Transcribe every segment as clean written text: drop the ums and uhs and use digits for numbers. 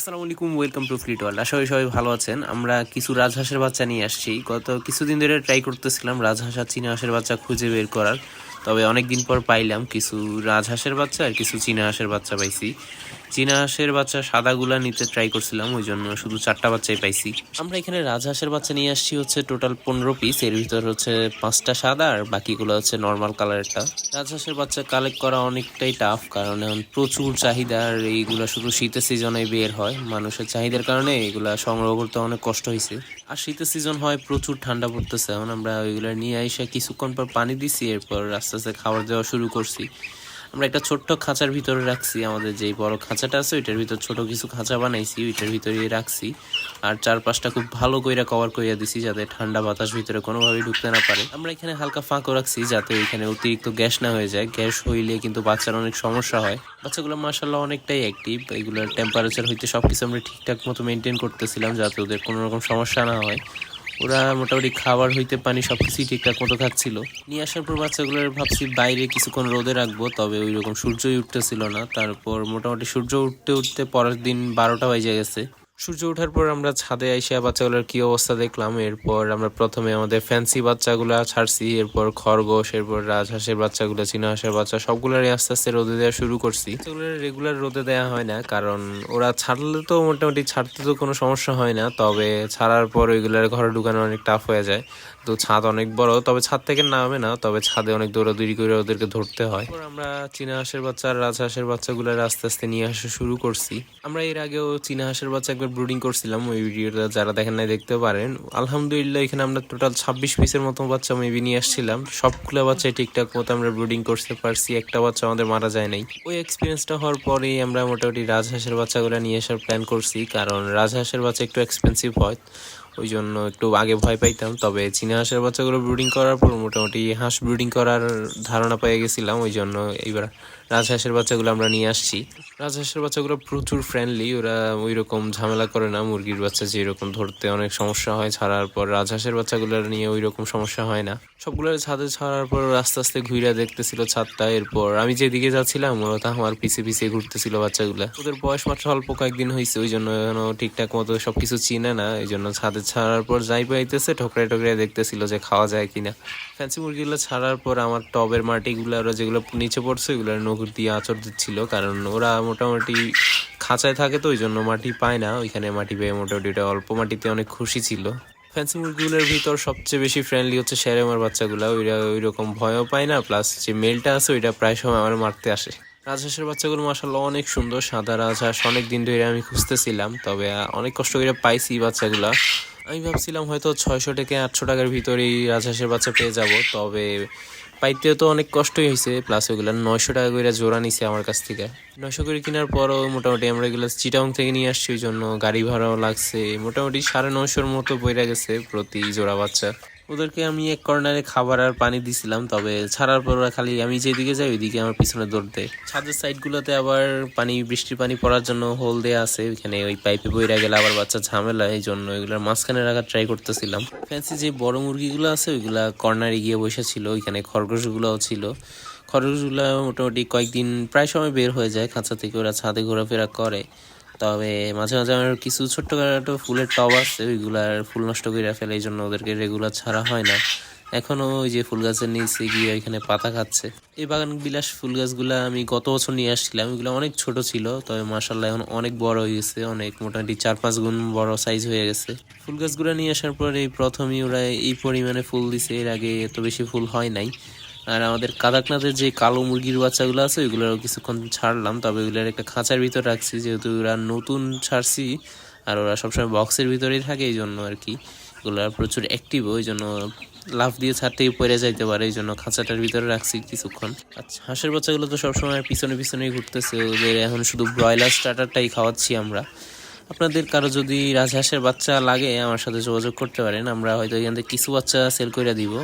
আসসালামু আলাইকুম, welcome to fleet world. আশা করি সবাই ভালো আছেন। আমরা কিছু রাজহাঁসের বাচ্চা নিয়ে আসছি। গত কিছুদিন ধরে ট্রাই করতেছিলাম রাজহাঁস আর চীনা হাঁসের বাচ্চা খুঁজে বের করার, তবে অনেক দিন পর পাইলাম। কিছু রাজহাঁসের বাচ্চা আর কিছু চীনা হাঁসের বাচ্চা পাইছি। চীনা হাঁসের বাচ্চা সাদাগুলা নিতে ট্রাই করছিলাম, ওই জন্য শুধু 4টা বাচ্চাই পাইছি। আমরা এখানে রাজহাঁসের বাচ্চা নিয়ে আসছি হচ্ছে টোটাল 15 পিস। এর ভিতর হচ্ছে 5টা সাদা আর বাকিগুলো হচ্ছে নর্মাল কালারেরটা। রাজহাঁসের বাচ্চা কালেক্ট করা অনেকটাই টাফ, কারণ এখন প্রচুর চাহিদা আর এইগুলা শুধু শীতের সিজনে বের হয়। মানুষের চাহিদার কারণে এগুলা সংগ্রহ করতে অনেক কষ্ট হয়েছে। আর শীতের সিজন হয়, প্রচুর ঠান্ডা পড়তেছে। এখন আমরা ওইগুলা নিয়ে এসে কিছুক্ষণ পর পানি দিছি, এরপর আস্তে আস্তে খাবার দেওয়া শুরু করছি। আমরা একটা ছোট্ট খাঁচার ভিতরে রাখছি। আমাদের যেই বড় খাঁচাটা আছে ওইটার ভিতর ছোট কিছু খাঁচা বানাইছি, ওইটার ভিতরে রাখছি। আর চারপাশটা খুব ভালো কইরা কভার কইরা দিছি, যাতে ঠান্ডা বাতাস ভিতরে কোনোভাবেই ঢুকতে না পারে। আমরা এখানে হালকা ফাঁকও রাখছি, যাতে এখানে অতিরিক্ত গ্যাস না হয়ে যায়। গ্যাস হইলে কিন্তু বাচ্চার অনেক সমস্যা হয়। বাচ্চাগুলো মাশাআল্লাহ অনেকটাই অ্যাক্টিভ। এগুলোর টেম্পারেচার হইতে সবকিছু আমরা ঠিকঠাক মতো মেনটেন করতেছিলাম, যাতে ওদের কোনো রকম সমস্যা না হয়। ওরা মোটামুটি খাবার হইতে পানি সবকিছুই ঠিকঠাক মতো খাচ্ছিল। নিয়ে আসার পর বাচ্চাগুলোর ভাবছি বাইরে কিছুক্ষণ রোদে রাখবো, তবে ওই রকম সূর্যই উঠতেছিল না। তারপর মোটামুটি সূর্য উঠতে উঠতে পরের দিন 12টা বাজে গেছে। সূর্য ওঠার পর আমরা ছাদে এসে বাচ্চাগুলোর কি অবস্থা দেখলাম। এরপর আমরা প্রথমে আমাদের ফ্যান্সি বাচ্চাগুলা ছাড়ছি, এরপর খরগোশ, এরপর রাজহাঁসের বাচ্চাগুলো, চীনা হাঁসের বাচ্চা সবগুলোরই আস্তে আস্তে রোদে দেওয়া শুরু করছি। বাচ্চাগুলো রেগুলার রোদে দেওয়া হয় না, কারণ ওরা ছাড়লে তো মোটামুটি ছাড়তে তো কোনো সমস্যা হয় না, তবে ছাড়ার পর ওইগুলোর ঘরে ঢুকানো অনেক টাফ হয়ে যায়। তো ছাদ অনেক বড়, তবে ছাদ থেকে নামে না, তবে ছাদে অনেক দৌড়াদৌড়ি করে ওদেরকে ধরতে হয়। আমরা চীনা হাঁসের বাচ্চা আর রাজহাঁসের বাচ্চাগুলো আস্তে আস্তে নিয়ে আসা শুরু করছি। আমরা এর আগেও চীনা হাঁসের বাচ্চা একবার ব্রুডিং করছিলাম, ওই ভিডিওটা যারা দেখেন নাই দেখতে পারেন। আলহামদুলিল্লাহ এখানে আমরা টোটাল 26 পিসের মতো বাচ্চা মেবি নিয়ে আসছিলাম। সবগুলো বাচ্চাই ঠিকঠাক মতো আমরা ব্রুডিং করতে পারছি, একটা বাচ্চা আমাদের মারা যায় নাই। ওই এক্সপিরিয়েন্সটা হওয়ার পরেই আমরা মোটামুটি রাজহাঁসের বাচ্চাগুলো নিয়ে আসার প্ল্যান করছি, কারণ রাজহাঁসের বাচ্চা একটু এক্সপেন্সিভ হয়, ওই জন্য একটু আগে ভয় পাইতাম। তবে চীনা হাঁসের বাচ্চাগুলো ব্রুডিং করার পর মোটামুটি হাঁস ব্রুডিং করার ধারণা পেয়ে গেছিলাম, ওই জন্য এইবার রাজহাঁসের বাচ্চাগুলো আমরা নিয়ে আসছি। রাজহাঁসের বাচ্চাগুলো প্রচুর ফ্রেন্ডলি, ওরা ওই রকম ঝামেলা করে না। মুরগির বাচ্চা যেরকম ধরতে অনেক সমস্যা হয় ছাড়ার পর, রাজহাঁসের বাচ্চাগুলো নিয়ে ওই রকম সমস্যা হয় না। সবগুলো ছাদে ছাড়ার পর আস্তে আস্তে ঘুরে দেখতেছিল ছাদটা। এরপর আমি যেদিকে যাচ্ছিলাম ওরা আমার পিছে পিছে ঘুরতেছিল বাচ্চাগুলা। ওদের বয়স মাত্র অল্প কয়েকদিন হয়েছে, ওই জন্য এখনো ঠিকঠাক মতো সবকিছু চিনে না। এই জন্য ছাদে ছাড়ার পর যাই পাইতেছে ঠকরাই ঠকরাই দেখতেছিল যে খাওয়া যায় কিনা। ফ্যান্সি মুরগিগুলো ছাড়ার পর আমার টবের মাটিগুলো ওরা যেগুলো নিচে পড়ছে ওগুলো নখর দিয়ে আঁচড় দিচ্ছিল, কারণ ওরা মোটামুটি খাঁচায় থাকে তো ওই জন্য মাটি পায় না। ওইখানে মাটি পেয়ে মোটামুটি ওটা অল্প মাটিতে অনেক খুশি ছিল। ফ্যান্সি মুরগিগুলোর ভিতর সবচেয়ে বেশি ফ্রেন্ডলি হচ্ছে শেরেমার বাচ্চাগুলো। ওইরা ওই রকম ভয়ও পায় না, প্লাস যে মেলটা আছে ওইটা প্রায় সময় আমার মারতে আসে। রাজহাঁসের বাচ্চাগুলো মাশাআল্লাহ অনেক সুন্দর, সাদা রাজহাঁস। অনেক দিন ধরে আমি খুঁজতেছিলাম, তবে অনেক কষ্ট করে পাইছি বাচ্চাগুলা। আমি ভাবছিলাম হয়তো 600 থেকে 800 টাকার ভিতরেই রাজহাঁসের বাচ্চা পেয়ে যাব, তবে পাইতে তো অনেক কষ্টই হয়েছে। প্লাস ওইগুলো 900 টাকা করে জোড়া নিছে আমার কাছ থেকে। 900 করে কেনার পরও মোটামুটি আমরা এগুলো চিটাং থেকে নিয়ে আসছি, ওই জন্য গাড়ি ভাড়াও লাগছে। মোটামুটি 950-র মতো পড়ে গেছে প্রতি জোড়া বাচ্চা। ওদেরকে আমি এক কর্নারে খাবার আর পানি দিছিলাম, তবে ছাড়ার পর ওরা খালি আমি যেদিকে যাই ওইদিকে আমার পিছনে দৌড় দেয়। ছাদের সাইডগুলোতে আবার পানি, বৃষ্টির পানি পড়ার জন্য হোল দেওয়া আছে, ওইখানে ওই পাইপে বইরা গেলে আবার বাচ্চা ঝামেলা, এই জন্য ওইগুলোর মাঝখানে রাখার ট্রাই করতেছিলাম। ফ্যান্সি যে বড় মুরগিগুলো আছে ওইগুলা কর্নারে গিয়ে বসেছিল, ওইখানে খরগোশগুলোও ছিল। খরগোশগুলো মোটামুটি কয়েকদিন প্রায় সময় বের হয়ে যায় খাঁচা থেকে, ওরা ছাদে ঘোরাফেরা করে। তবে মাঝে মাঝে আমার কিছু ছোট্টখাটো ফুলের টব আছে, ওইগুলার ফুল নষ্ট করে ফেলে, এই জন্য ওদেরকে রেগুলার ছাড়া হয় না। এখনো ওই যে ফুল গাছের নিচে গিয়ে ওইখানে পাতা খাচ্ছে। এই বাগান বিলাস ফুল গাছগুলা আমি গত বছর নিয়ে আসছিলাম, এগুলো অনেক ছোট ছিল, তবে মাশাআল্লাহ এখন অনেক বড় হয়ে গেছে, অনেক মোটামুটি 4-5 গুণ বড় সাইজ হয়ে গেছে। ফুল গাছগুলো নিয়ে আসার পরে প্রথমেই ওরা এই পরিমাণে ফুল দিছে, এর আগে এত বেশি ফুল হয় নাই। আর আমাদের কাদাকনাথের যে কালো মুরগির বাচ্চাগুলো আছে ওইগুলোরও কিছুক্ষণ ছাড়লাম, তবে ওইগুলোর একটা খাঁচার ভিতর রাখছি, যেহেতু ওরা নতুন ছাড়ছি আর ওরা সবসময় বক্সের ভিতরেই থাকে, এই জন্য আর কি। ওগুলো প্রচুর অ্যাক্টিভ, ওই জন্য লাফ দিয়ে ছাদ থেকে পড়ে যাইতে পারে, এই জন্য খাঁচাটার ভিতরে রাখছি কিছুক্ষণ। আচ্ছা, হাঁসের বাচ্চাগুলো তো সবসময় পিছনে পিছনেই ঘুরতেছে, ওদের এখন শুধু ব্রয়লার স্টার্টারটাই খাওয়াচ্ছি আমরা। আপনাদের কারো যদি রাজহাঁসের বাচ্চা লাগে আমার সাথে যোগাযোগ করতে পারেন, আমরা হয়তো এখান থেকে কিছু বাচ্চা সেল করে দিব।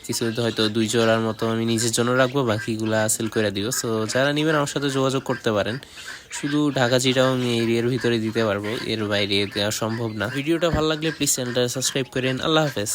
কিছু হয়তো 2 জোড়ার মতো আমি নিজের জন্য রাখবো, বাকিগুলা সেল করে দিব। সো যারা নেবেন আমার সাথে যোগাযোগ করতে পারেন। শুধু ঢাকা চিটাগাং এরিয়ার ভিতরে দিতে পারবো, এর বাইরে দেওয়া সম্ভব না। ভিডিওটা ভালো লাগলে প্লিজ চ্যানেলটা সাবস্ক্রাইব করেন। আল্লাহ হাফেজ।